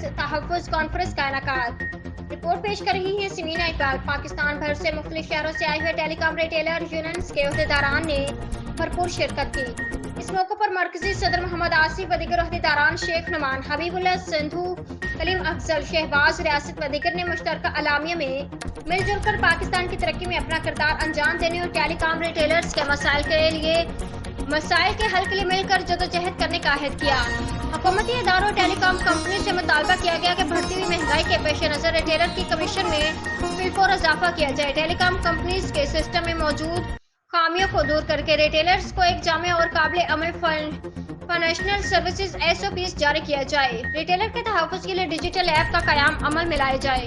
तहफ़्फ़ुज़ conference का इनेकाद। Report पेश कर रही है समीना इकबाल। पाकिस्तान भर से मुख्तलिफ शहरों से आए हुए टेलीकॉम रिटेलर यूनियंस के अहदेदारान ने भरपूर शिरकत की। इस मौके पर मरकजी सदर मोहम्मद आसिफ व दीगर अहदेदारान शेख नुमान, हबीबुल्लाह सिंधु, कलीम अफजल, शहबाज रियासत व दीगर ने मुश्तरका अलामिया में मिलजुल कर पाकिस्तान की तरक्की में अपना किरदार अंजाम देने और टेलीकॉम रिटेलर्स के मसाइल के हल के लिए मिलकर जदोजहद करने का अहद किया। हुकूमती इदारों और टेलीकॉम कंपनी से मुतालबा किया गया कि बढ़ती हुई महंगाई के पेश नज़र रिटेलर की कमीशन में फिलफौर इजाफा किया जाए। टेलीकॉम कंपनीज के सिस्टम में मौजूद खामियों को दूर करके रिटेलर्स को एक जामे और काबिल अमल फाइनेंशियल सर्विसेज SOPs जारी किया जाए। रिटेलर के तहफ़्फ़ुज़ के लिए डिजिटल ऐप का क़याम अमल में लाया जाए।